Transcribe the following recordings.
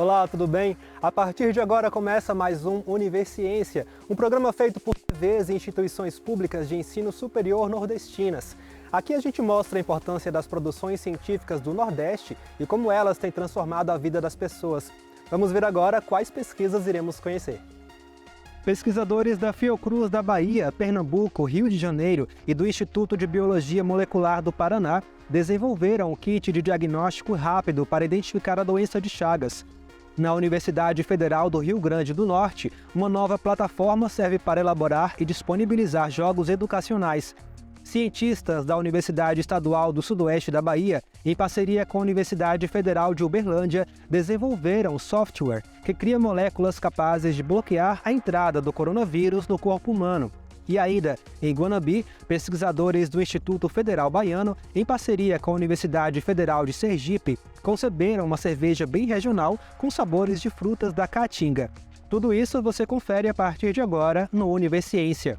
Olá, tudo bem? A partir de agora começa mais um Universiência, um programa feito por TVs e instituições públicas de ensino superior nordestinas. Aqui a gente mostra a importância das produções científicas do Nordeste e como elas têm transformado a vida das pessoas. Vamos ver agora quais pesquisas iremos conhecer. Pesquisadores da Fiocruz da Bahia, Pernambuco, Rio de Janeiro e do Instituto de Biologia Molecular do Paraná desenvolveram um kit de diagnóstico rápido para identificar a doença de Chagas. Na Universidade Federal do Rio Grande do Norte, uma nova plataforma serve para elaborar e disponibilizar jogos educacionais. Cientistas da Universidade Estadual do Sudoeste da Bahia, em parceria com a Universidade Federal de Uberlândia, desenvolveram um software que cria moléculas capazes de bloquear a entrada do coronavírus no corpo humano. E ainda, em Guanabi, pesquisadores do Instituto Federal Baiano, em parceria com a Universidade Federal de Sergipe, conceberam uma cerveja bem regional com sabores de frutas da Caatinga. Tudo isso você confere a partir de agora no Universiência.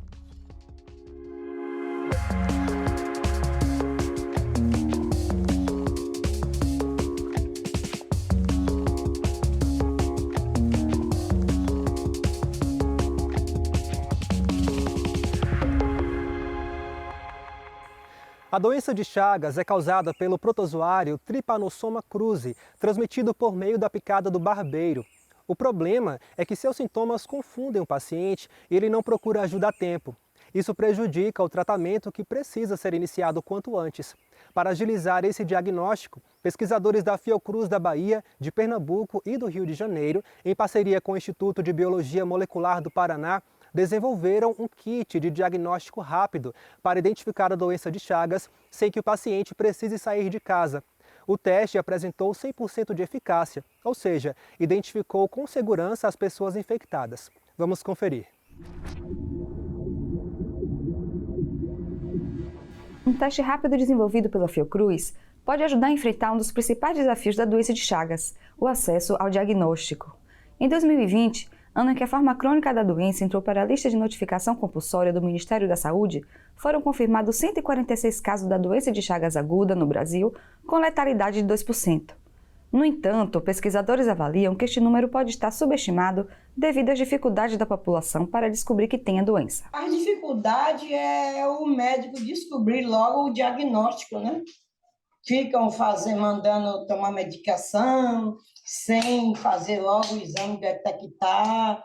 A doença de Chagas é causada pelo protozoário Trypanosoma cruzi, transmitido por meio da picada do barbeiro. O problema é que seus sintomas confundem o paciente e ele não procura ajuda a tempo. Isso prejudica o tratamento que precisa ser iniciado quanto antes. Para agilizar esse diagnóstico, pesquisadores da Fiocruz da Bahia, de Pernambuco e do Rio de Janeiro, em parceria com o Instituto de Biologia Molecular do Paraná, desenvolveram um kit de diagnóstico rápido para identificar a doença de Chagas sem que o paciente precise sair de casa. O teste apresentou 100% de eficácia, ou seja, identificou com segurança as pessoas infectadas. Vamos conferir. Um teste rápido desenvolvido pela Fiocruz pode ajudar a enfrentar um dos principais desafios da doença de Chagas, o acesso ao diagnóstico. Em 2020, ano em que a forma crônica da doença entrou para a lista de notificação compulsória do Ministério da Saúde, foram confirmados 146 casos da doença de Chagas aguda no Brasil, com letalidade de 2%. No entanto, pesquisadores avaliam que este número pode estar subestimado devido às dificuldades da população para descobrir que tem a doença. A dificuldade é o médico descobrir logo o diagnóstico, né? Ficam mandando tomar medicação, sem fazer logo o exame, detectar,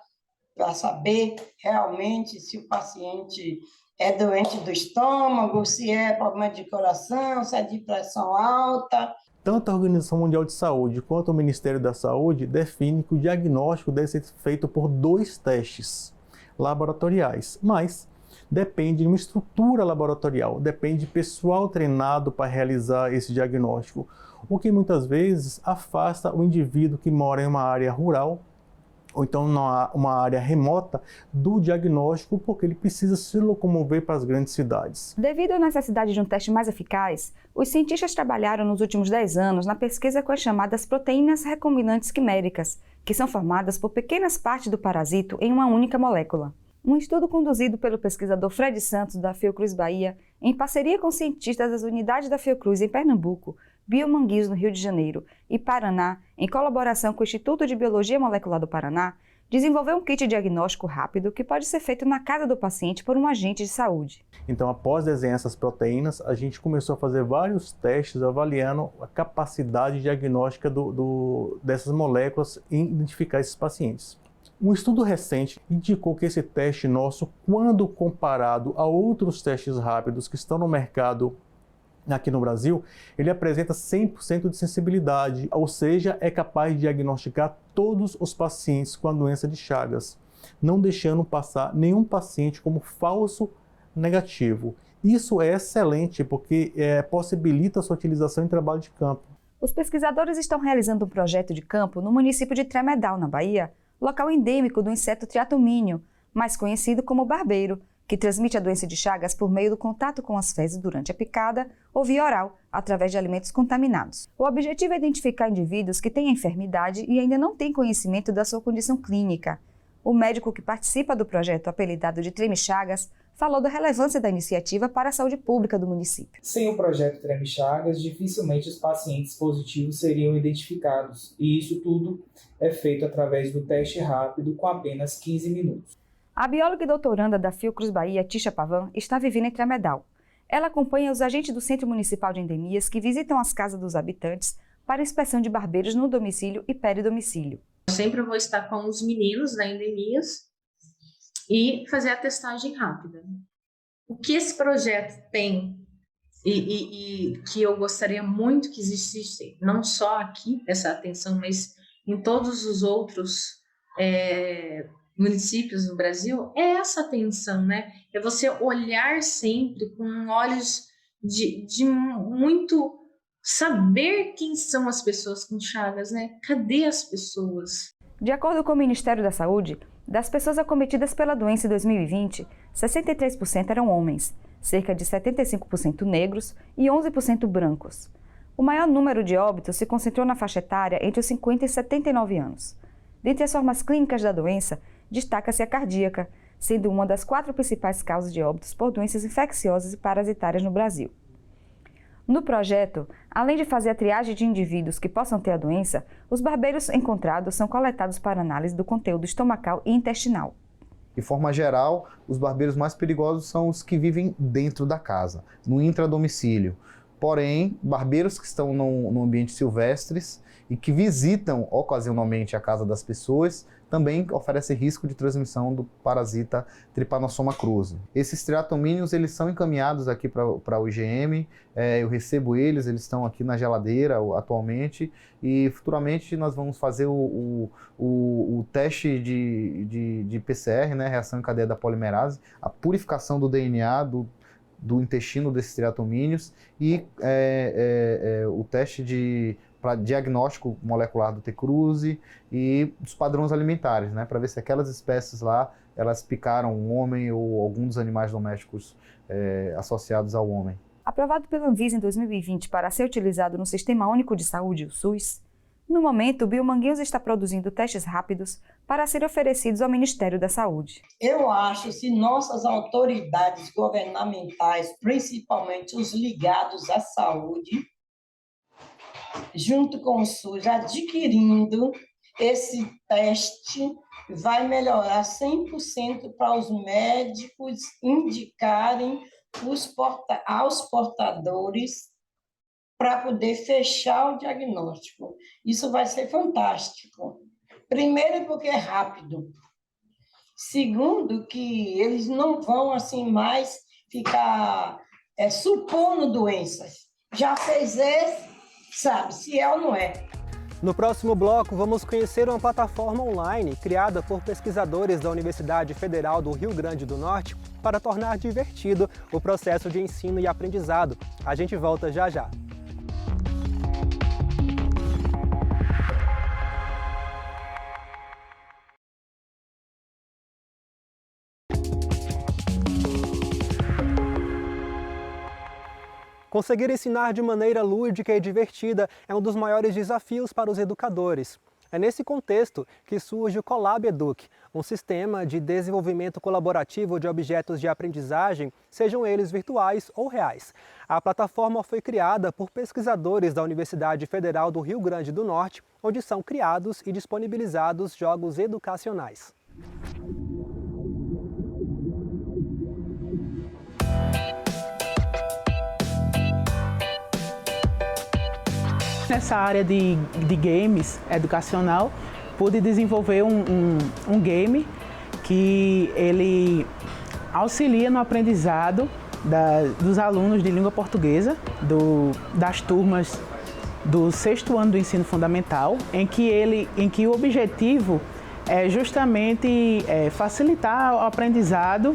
para saber realmente se o paciente é doente do estômago, se é problema de coração, se é de pressão alta. Tanto a Organização Mundial de Saúde quanto o Ministério da Saúde definem que o diagnóstico deve ser feito por 2 testes laboratoriais, mas depende de uma estrutura laboratorial, depende de pessoal treinado para realizar esse diagnóstico, o que muitas vezes afasta o indivíduo que mora em uma área rural ou então numa área remota do diagnóstico, porque ele precisa se locomover para as grandes cidades. Devido à necessidade de um teste mais eficaz, os cientistas trabalharam nos últimos 10 anos na pesquisa com as chamadas proteínas recombinantes quiméricas, que são formadas por pequenas partes do parasito em uma única molécula. Um estudo conduzido pelo pesquisador Fred Santos, da Fiocruz Bahia, em parceria com cientistas das unidades da Fiocruz em Pernambuco, Biomanguinhos, no Rio de Janeiro, e Paraná, em colaboração com o Instituto de Biologia Molecular do Paraná, desenvolveu um kit diagnóstico rápido que pode ser feito na casa do paciente por um agente de saúde. Então, após desenhar essas proteínas, a gente começou a fazer vários testes avaliando a capacidade diagnóstica dessas moléculas em identificar esses pacientes. Um estudo recente indicou que esse teste nosso, quando comparado a outros testes rápidos que estão no mercado aqui no Brasil, ele apresenta 100% de sensibilidade, ou seja, é capaz de diagnosticar todos os pacientes com a doença de Chagas, não deixando passar nenhum paciente como falso negativo. Isso é excelente porque possibilita a sua utilização em trabalho de campo. Os pesquisadores estão realizando um projeto de campo no município de Tremedal, na Bahia, local endêmico do inseto triatomínio, mais conhecido como barbeiro, que transmite a doença de Chagas por meio do contato com as fezes durante a picada ou via oral, através de alimentos contaminados. O objetivo é identificar indivíduos que têm a enfermidade e ainda não têm conhecimento da sua condição clínica. O médico que participa do projeto apelidado de Treme Chagas falou da relevância da iniciativa para a saúde pública do município. Sem o projeto Treme Chagas, dificilmente os pacientes positivos seriam identificados, e isso tudo é feito através do teste rápido com apenas 15 minutos. A bióloga e doutoranda da Fiocruz Bahia, Tisha Pavan, está vivendo em Tremedal. Ela acompanha os agentes do Centro Municipal de Endemias que visitam as casas dos habitantes para inspeção de barbeiros no domicílio e peridomicílio. Sempre vou estar com os meninos da Endemias e fazer a testagem rápida. O que esse projeto tem e que eu gostaria muito que existisse, não só aqui, essa atenção, mas em todos os outros municípios do Brasil, é essa atenção, né? É você olhar sempre com olhos de muito saber quem são as pessoas com Chagas, né? Cadê as pessoas? De acordo com o Ministério da Saúde, das pessoas acometidas pela doença em 2020, 63% eram homens, cerca de 75% negros e 11% brancos. O maior número de óbitos se concentrou na faixa etária entre os 50 e 79 anos. Dentre as formas clínicas da doença, destaca-se a cardíaca, sendo uma das 4 principais causas de óbitos por doenças infecciosas e parasitárias no Brasil. No projeto, além de fazer a triagem de indivíduos que possam ter a doença, os barbeiros encontrados são coletados para análise do conteúdo estomacal e intestinal. De forma geral, os barbeiros mais perigosos são os que vivem dentro da casa, no intradomicílio. Porém, barbeiros que estão no ambiente silvestres e que visitam ocasionalmente a casa das pessoas também oferecem risco de transmissão do parasita Trypanosoma cruzi. Esses triatomínios, eles são encaminhados aqui para o IgM, eu recebo eles estão aqui na geladeira atualmente e futuramente nós vamos fazer o teste de PCR, né, reação em cadeia da polimerase, a purificação do DNA do intestino desses triatomínios e o teste para diagnóstico molecular do T. cruzi e dos padrões alimentares, né, para ver se aquelas espécies lá, elas picaram um homem ou algum dos animais domésticos associados ao homem. Aprovado pela Anvisa em 2020 para ser utilizado no Sistema Único de Saúde, o SUS, no momento o Biomanguinhos está produzindo testes rápidos para serem oferecidos ao Ministério da Saúde. Eu acho que se nossas autoridades governamentais, principalmente os ligados à saúde, junto com o SUS, adquirindo esse teste, vai melhorar 100% para os médicos indicarem aos portadores para poder fechar o diagnóstico. Isso vai ser fantástico. Primeiro, porque é rápido. Segundo, que eles não vão assim mais ficar supondo doenças. Já fez esse, sabe se é ou não é. No próximo bloco, vamos conhecer uma plataforma online criada por pesquisadores da Universidade Federal do Rio Grande do Norte para tornar divertido o processo de ensino e aprendizado. A gente volta já já. Conseguir ensinar de maneira lúdica e divertida é um dos maiores desafios para os educadores. É nesse contexto que surge o Colab Educ, um sistema de desenvolvimento colaborativo de objetos de aprendizagem, sejam eles virtuais ou reais. A plataforma foi criada por pesquisadores da Universidade Federal do Rio Grande do Norte, onde são criados e disponibilizados jogos educacionais. Nessa área de games educacional, pude desenvolver um game que ele auxilia no aprendizado dos alunos de língua portuguesa, das turmas do 6º ano do ensino fundamental, em que o objetivo é justamente facilitar o aprendizado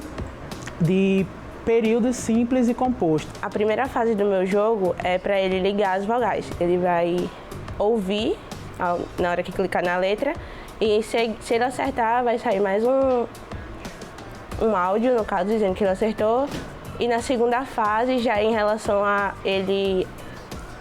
de períodos simples e compostos. A primeira fase do meu jogo é para ele ligar as vogais. Ele vai ouvir na hora que clicar na letra e se ele acertar vai sair mais um áudio, no caso, dizendo que ele acertou. E na segunda fase, já em relação a ele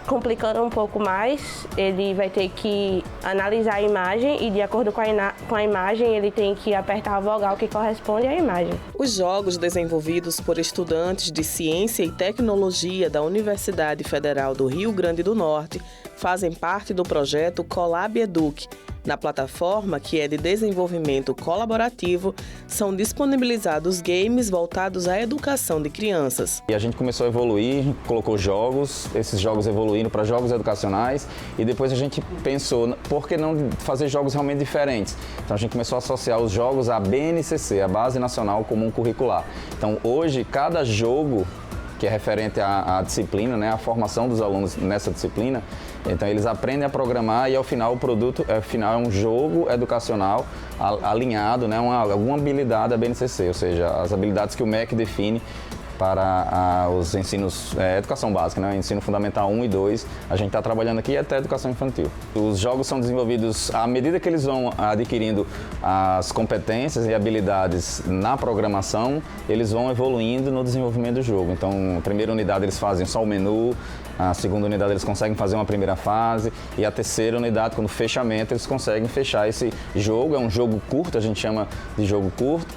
complicando um pouco mais, ele vai ter que analisar a imagem e, de acordo com a imagem, ele tem que apertar a vogal que corresponde à imagem. Os jogos desenvolvidos por estudantes de Ciência e Tecnologia da Universidade Federal do Rio Grande do Norte fazem parte do projeto Colab Educ. Na plataforma, que é de desenvolvimento colaborativo, são disponibilizados games voltados à educação de crianças. E a gente começou a evoluir, colocou jogos, esses jogos evoluindo para jogos educacionais e depois a gente pensou, por que não fazer jogos realmente diferentes? Então a gente começou a associar os jogos à BNCC, a Base Nacional Comum Curricular. Então hoje, cada jogo que é referente à disciplina, né, a formação dos alunos nessa disciplina. Então eles aprendem a programar e ao final o produto é um jogo educacional alinhado, né, alguma habilidade da BNCC, ou seja, as habilidades que o MEC define para os ensinos, educação básica, né? Ensino fundamental 1 e 2, a gente está trabalhando aqui até educação infantil. Os jogos são desenvolvidos à medida que eles vão adquirindo as competências e habilidades na programação, eles vão evoluindo no desenvolvimento do jogo. Então, a primeira unidade eles fazem só o menu, a segunda unidade eles conseguem fazer uma primeira fase e a terceira unidade, quando fechamento, eles conseguem fechar esse jogo. É um jogo curto, a gente chama de jogo curto,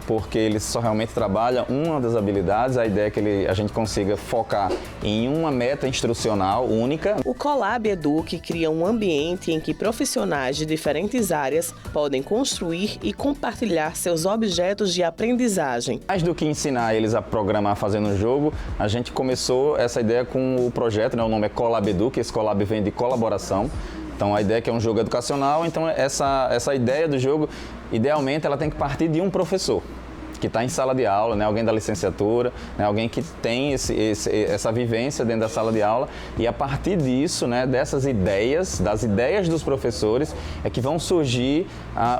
porque ele só realmente trabalha uma das habilidades. A ideia é que a gente consiga focar em uma meta instrucional única. O Colab Educ cria um ambiente em que profissionais de diferentes áreas podem construir e compartilhar seus objetos de aprendizagem. Mais do que ensinar eles a programar fazendo um jogo, a gente começou essa ideia com o projeto, né? O nome é Colab Educ, esse Colab vem de colaboração. Então a ideia é que é um jogo educacional, então essa ideia do jogo, idealmente, ela tem que partir de um professor que está em sala de aula, né? Alguém da licenciatura, né? Alguém que tem essa vivência dentro da sala de aula e a partir disso, né? Dessas ideias, das ideias dos professores, é que vão surgir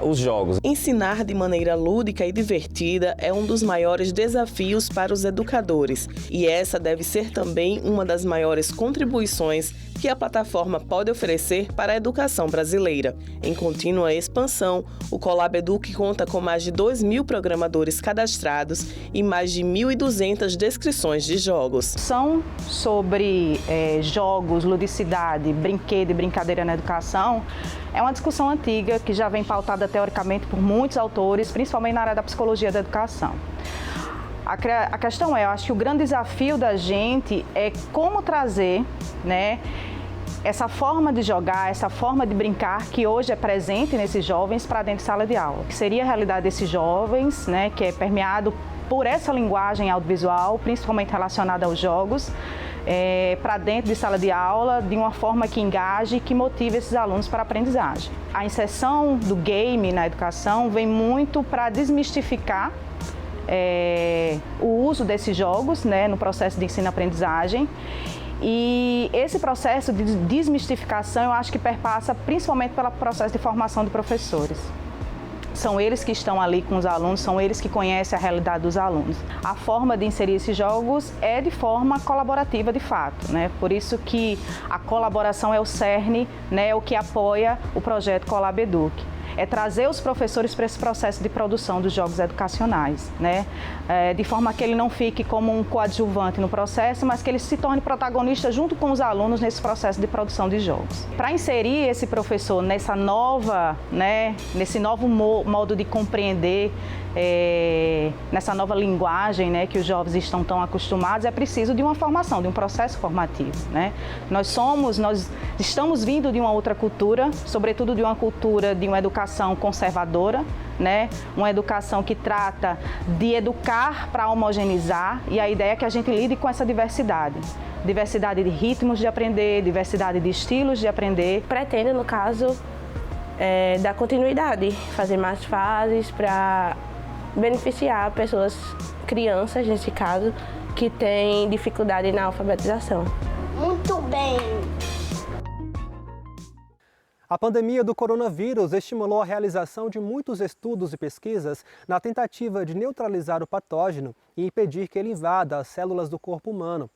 os jogos. Ensinar de maneira lúdica e divertida é um dos maiores desafios para os educadores e essa deve ser também uma das maiores contribuições que a plataforma pode oferecer para a educação brasileira. Em contínua expansão, o Colab Educ conta com mais de 2.000 programadores cadastrados e mais de 1.200 descrições de jogos. São sobre jogos, ludicidade, brinquedo e brincadeira na educação. É uma discussão antiga que já vem pautada teoricamente por muitos autores, principalmente na área da psicologia da educação. A questão eu acho que o grande desafio da gente é como trazer, né, essa forma de jogar, essa forma de brincar que hoje é presente nesses jovens para dentro de sala de aula. Que seria a realidade desses jovens, né, que é permeado por essa linguagem audiovisual, principalmente relacionada aos jogos, para dentro de sala de aula, de uma forma que engaje e que motive esses alunos para a aprendizagem. A inserção do game na educação vem muito para desmistificar o uso desses jogos, né, no processo de ensino-aprendizagem. E esse processo de desmistificação eu acho que perpassa principalmente pelo processo de formação de professores. São eles que estão ali com os alunos, são eles que conhecem a realidade dos alunos. A forma de inserir esses jogos é de forma colaborativa de fato, né? Por isso que a colaboração é o cerne, né, o que apoia o projeto Colab Educ. É trazer os professores para esse processo de produção dos jogos educacionais, né? De forma que ele não fique como um coadjuvante no processo, mas que ele se torne protagonista junto com os alunos nesse processo de produção de jogos. Para inserir esse professor nessa nova, né, nesse novo modo de compreender, nessa nova linguagem, né, que os jovens estão tão acostumados, é preciso de uma formação, de um processo formativo, né? Nós estamos vindo de uma outra cultura, sobretudo de uma cultura de uma educação conservadora, né? Uma educação que trata de educar para homogeneizar, e a ideia é que a gente lide com essa diversidade. Diversidade de ritmos de aprender, diversidade de estilos de aprender. Pretendo, no caso, dar continuidade, fazer mais fases para beneficiar pessoas, crianças nesse caso, que têm dificuldade na alfabetização. Muito bem! A pandemia do coronavírus estimulou a realização de muitos estudos e pesquisas na tentativa de neutralizar o patógeno e impedir que ele invada as células do corpo humano.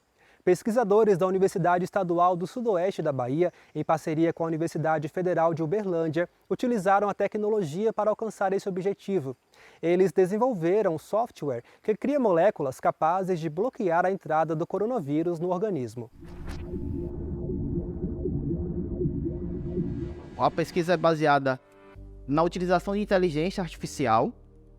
Pesquisadores da Universidade Estadual do Sudoeste da Bahia, em parceria com a Universidade Federal de Uberlândia, utilizaram a tecnologia para alcançar esse objetivo. Eles desenvolveram um software que cria moléculas capazes de bloquear a entrada do coronavírus no organismo. A pesquisa é baseada na utilização de inteligência artificial,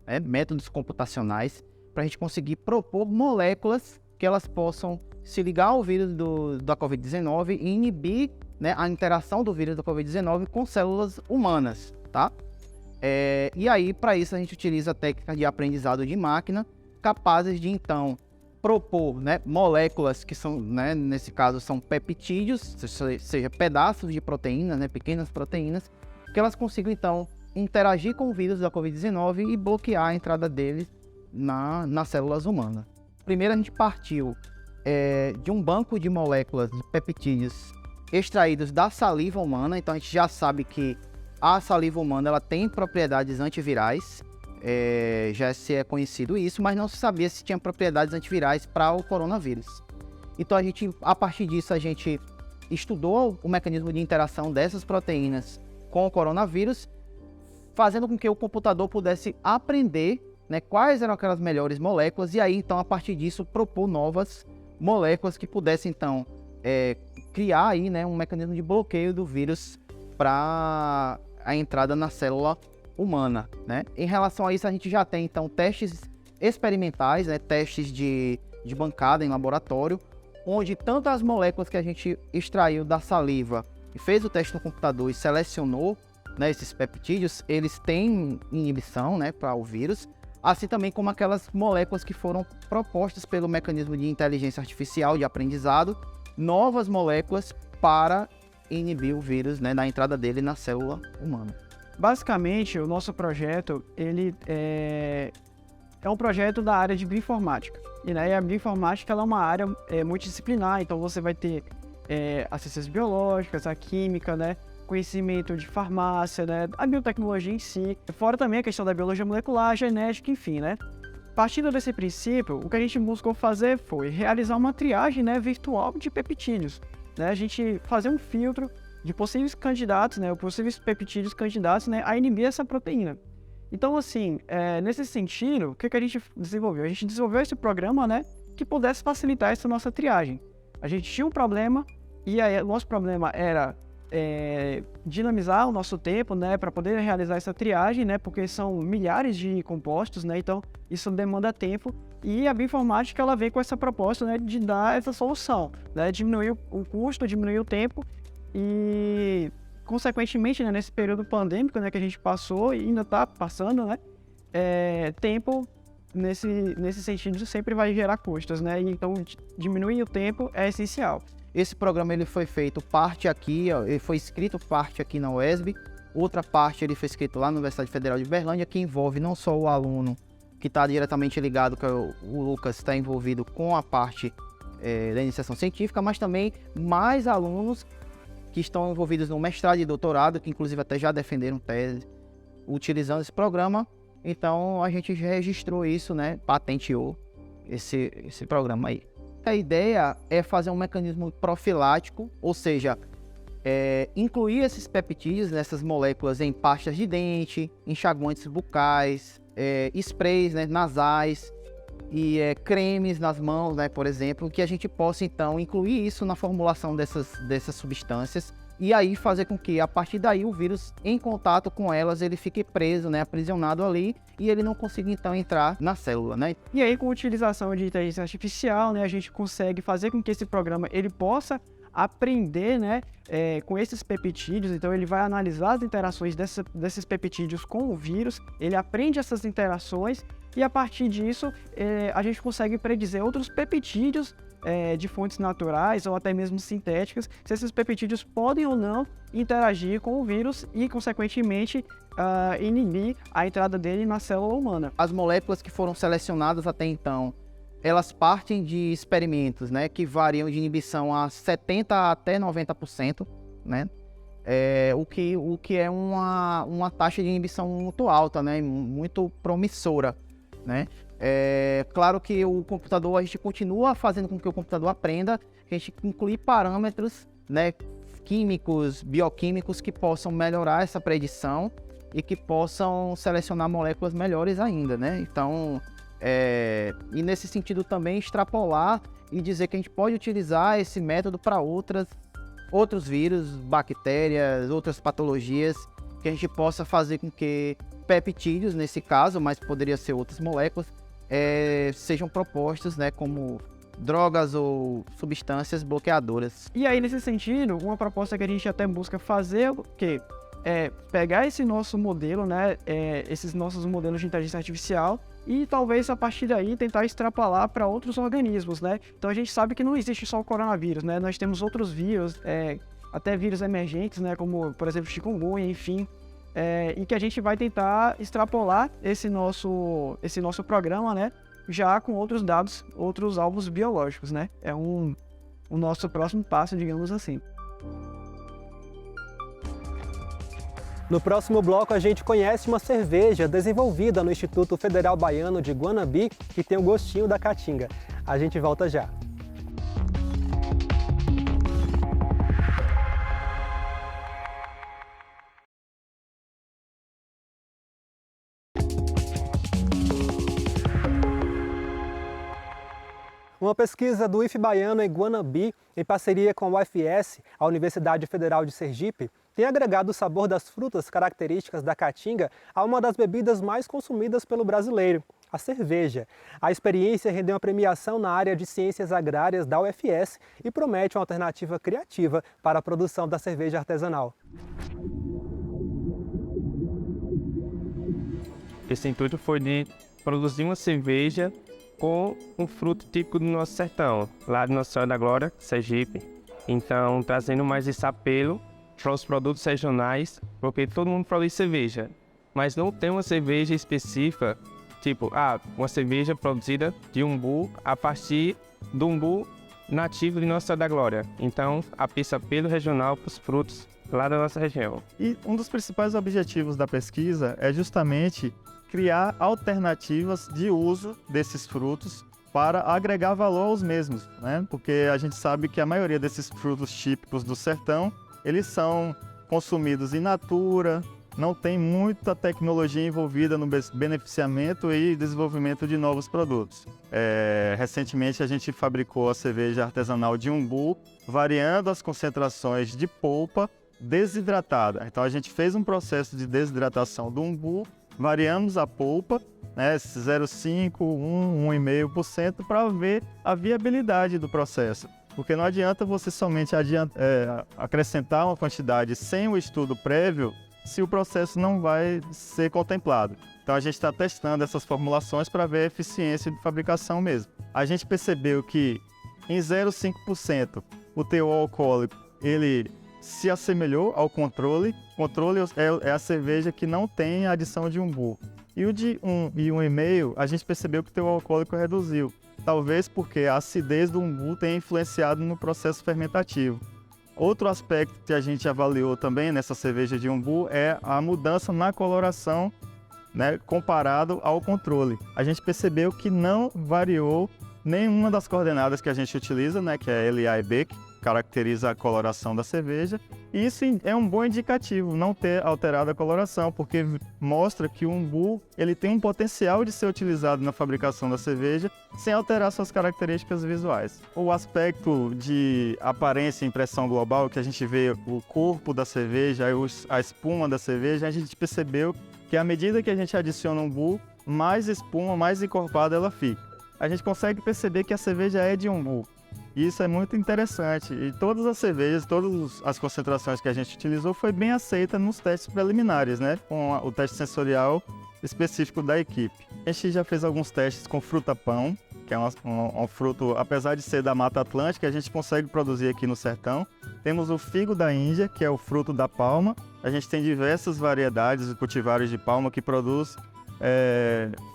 né, métodos computacionais, para a gente conseguir propor moléculas que elas possam se ligar ao vírus da Covid-19 e inibir, né, a interação do vírus da Covid-19 com células humanas, tá? E aí, para isso, a gente utiliza técnicas de aprendizado de máquina, capazes de, então, propor, né, moléculas que são, né, nesse caso, são peptídeos, seja pedaços de proteínas, né, pequenas proteínas, que elas consigam, então, interagir com o vírus da Covid-19 e bloquear a entrada deles nas células humanas. Primeiro, a gente partiu de um banco de moléculas de peptídeos extraídos da saliva humana. Então, a gente já sabe que a saliva humana ela tem propriedades antivirais, já se é conhecido isso, mas não se sabia se tinha propriedades antivirais para o coronavírus. Então, a partir disso, a gente estudou o mecanismo de interação dessas proteínas com o coronavírus, fazendo com que o computador pudesse aprender, né, quais eram aquelas melhores moléculas, e aí, então, a partir disso, propor novas moléculas que pudessem, então, criar aí, né, um mecanismo de bloqueio do vírus para a entrada na célula humana, né? Em relação a isso, a gente já tem, então, testes experimentais, né, testes de bancada em laboratório, onde tanto as moléculas que a gente extraiu da saliva e fez o teste no computador e selecionou, né, esses peptídeos, eles têm inibição, né, para o vírus, assim também como aquelas moléculas que foram propostas pelo mecanismo de inteligência artificial de aprendizado, novas moléculas para inibir o vírus, né, na entrada dele na célula humana. Basicamente, o nosso projeto ele é um projeto da área de bioinformática. E, né, a bioinformática ela é uma área multidisciplinar, então você vai ter as ciências biológicas, a química, né, conhecimento de farmácia, né, a biotecnologia em si, fora também a questão da biologia molecular, genética, enfim, né. Partindo desse princípio, o que a gente buscou fazer foi realizar uma triagem, né, virtual de peptídeos, né, a gente fazer um filtro de possíveis candidatos, né, possíveis peptídeos candidatos, né, a inibir essa proteína. Então, assim, nesse sentido, o que a gente desenvolveu? A gente desenvolveu esse programa, né, que pudesse facilitar essa nossa triagem. A gente tinha um problema e aí o nosso problema era dinamizar o nosso tempo, né, para poder realizar essa triagem, né, porque são milhares de compostos, né, então isso demanda tempo, e a bioinformática ela vem com essa proposta, né, de dar essa solução, né, diminuir o custo, diminuir o tempo e, consequentemente, né, nesse período pandêmico, né, que a gente passou e ainda está passando, né, tempo nesse sentido sempre vai gerar custos, né, e então diminuir o tempo é essencial. Esse programa ele foi feito parte aqui, ele foi escrito parte aqui na UESB, outra parte ele foi escrito lá na Universidade Federal de Uberlândia, que envolve não só o aluno que está diretamente ligado, que é o Lucas, está envolvido com a parte da iniciação científica, mas também mais alunos que estão envolvidos no mestrado e doutorado, que inclusive até já defenderam tese utilizando esse programa. Então a gente registrou isso, né, patenteou esse programa aí. A ideia é fazer um mecanismo profilático, ou seja, incluir esses peptídeos, essas moléculas em pastas de dente, enxaguantes bucais, sprays, né, nasais e cremes nas mãos, né, por exemplo, que a gente possa então incluir isso na formulação dessas substâncias e aí fazer com que a partir daí o vírus em contato com elas ele fique preso, né, aprisionado ali e ele não consiga então entrar na célula, né? E aí com a utilização de inteligência artificial, né, a gente consegue fazer com que esse programa ele possa aprender, né, com esses peptídeos. Então ele vai analisar as interações desses peptídeos com o vírus, ele aprende essas interações e a partir disso a gente consegue predizer outros peptídeos de fontes naturais ou até mesmo sintéticas, se esses peptídeos podem ou não interagir com o vírus e, consequentemente, inibir a entrada dele na célula humana. As moléculas que foram selecionadas até então, elas partem de experimentos, né, que variam de inibição a 70% até 90%, né? O que é uma taxa de inibição muito alta, né, muito promissora, né? Claro que o computador, a gente continua fazendo com que o computador aprenda, a gente inclui parâmetros, né, químicos, bioquímicos que possam melhorar essa predição e que possam selecionar moléculas melhores ainda, né? Então, e nesse sentido também extrapolar e dizer que a gente pode utilizar esse método para outras outros vírus, bactérias, outras patologias, que a gente possa fazer com que peptídeos, nesse caso, mas poderia ser outras moléculas, sejam propostas, né, como drogas ou substâncias bloqueadoras. E aí, nesse sentido, uma proposta que a gente até busca fazer o quê? É pegar esse nosso modelo, né, esses nossos modelos de inteligência artificial e talvez a partir daí tentar extrapolar para outros organismos, né? Então a gente sabe que não existe só o coronavírus, né? Nós temos outros vírus, até vírus emergentes, né, como por exemplo chikungunya, enfim, e que a gente vai tentar extrapolar esse nosso programa, né, já com outros dados, outros alvos biológicos, né? É o nosso próximo passo, digamos assim. No próximo bloco, a gente conhece uma cerveja desenvolvida no Instituto Federal Baiano de Guanabi, que tem o gostinho da caatinga. A gente volta já. Uma pesquisa do IF Baiano em Guanabi, em parceria com a UFS, a Universidade Federal de Sergipe, tem agregado o sabor das frutas características da caatinga a uma das bebidas mais consumidas pelo brasileiro, a cerveja. A experiência rendeu uma premiação na área de ciências agrárias da UFS e promete uma alternativa criativa para a produção da cerveja artesanal. Esse intuito foi de produzir uma cerveja com um fruto típico do nosso sertão, lá de Nossa Senhora da Glória, Sergipe. Então, trazendo mais esse apelo para os produtos regionais, porque todo mundo produz cerveja, mas não tem uma cerveja específica, tipo, uma cerveja produzida de umbu a partir do umbu nativo de Nossa Senhora da Glória. Então, esse apelo regional para os frutos lá da nossa região. E um dos principais objetivos da pesquisa é justamente criar alternativas de uso desses frutos para agregar valor aos mesmos, né? Porque a gente sabe que a maioria desses frutos típicos do sertão, eles são consumidos in natura, não tem muita tecnologia envolvida no beneficiamento e desenvolvimento de novos produtos. Recentemente a gente fabricou a cerveja artesanal de umbu, variando as concentrações de polpa desidratada. Então a gente fez um processo de desidratação do umbu, variamos a polpa, né, 0,5%, 1,5%, para ver a viabilidade do processo. Porque não adianta você somente acrescentar uma quantidade sem o estudo prévio se o processo não vai ser contemplado. Então a gente está testando essas formulações para ver a eficiência de fabricação mesmo. A gente percebeu que em 0,5% o teor alcoólico ele se assemelhou ao controle. Controle é a cerveja que não tem a adição de umbu. E o de 1 e 1,5, a gente percebeu que o teor alcoólico reduziu. Talvez porque a acidez do umbu tenha influenciado no processo fermentativo. Outro aspecto que a gente avaliou também nessa cerveja de umbu é a mudança na coloração, né, comparado ao controle. A gente percebeu que não variou nenhuma das coordenadas que a gente utiliza, né, que é LA e B, que caracteriza a coloração da cerveja. E isso é um bom indicativo, não ter alterado a coloração, porque mostra que o umbu ele tem um potencial de ser utilizado na fabricação da cerveja sem alterar suas características visuais. O aspecto de aparência e impressão global, que a gente vê o corpo da cerveja, a espuma da cerveja, a gente percebeu que à medida que a gente adiciona umbu, mais espuma, mais encorpada ela fica. A gente consegue perceber que a cerveja é de umbu. Isso é muito interessante e todas as cervejas, todas as concentrações que a gente utilizou foi bem aceita nos testes preliminares, né? Com o teste sensorial específico da equipe. A gente já fez alguns testes com fruta-pão, que é um fruto, apesar de ser da Mata Atlântica, a gente consegue produzir aqui no sertão. Temos o figo da Índia, que é o fruto da palma. A gente tem diversas variedades de cultivares de palma que produz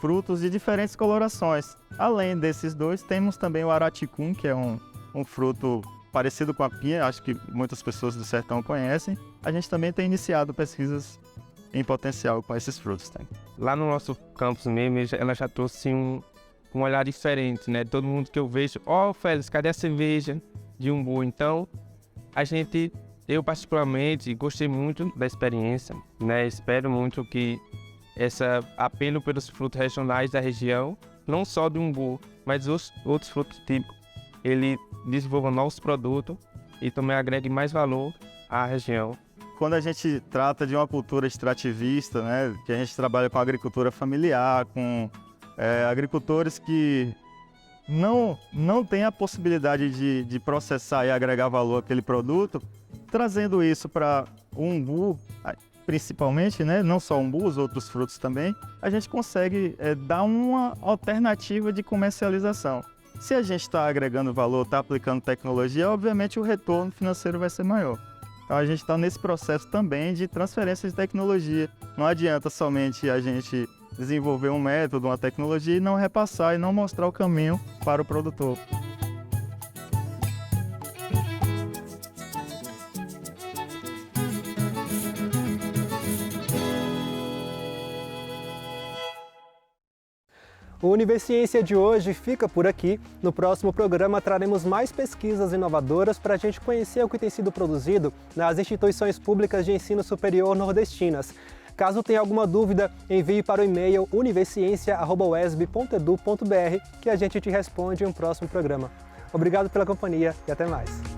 frutos de diferentes colorações. Além desses dois, temos também o araticum, que é um fruto parecido com a pinha, acho que muitas pessoas do sertão conhecem. A gente também tem iniciado pesquisas em potencial com esses frutos. Tá? Lá no nosso campus mesmo, ela já trouxe um olhar diferente, né? Todo mundo que eu vejo, Félix, cadê a cerveja de umbu? Então, eu particularmente gostei muito da experiência, né? Espero muito que esse apelo pelos frutos regionais da região, não só do umbu, mas os outros frutos típicos, ele desenvolva novos produtos e também agregue mais valor à região. Quando a gente trata de uma cultura extrativista, né, que a gente trabalha com agricultura familiar, com agricultores que não têm a possibilidade de processar e agregar valor àquele produto, trazendo isso para o umbu, principalmente, né, não só o umbu, os outros frutos também, a gente consegue dar uma alternativa de comercialização. Se a gente está agregando valor, está aplicando tecnologia, obviamente o retorno financeiro vai ser maior. Então a gente está nesse processo também de transferência de tecnologia. Não adianta somente a gente desenvolver um método, uma tecnologia e não repassar e não mostrar o caminho para o produtor. O Univerciência de hoje fica por aqui. No próximo programa traremos mais pesquisas inovadoras para a gente conhecer o que tem sido produzido nas instituições públicas de ensino superior nordestinas. Caso tenha alguma dúvida, envie para o e-mail univerciencia@uesb.edu.br que a gente te responde em um próximo programa. Obrigado pela companhia e até mais.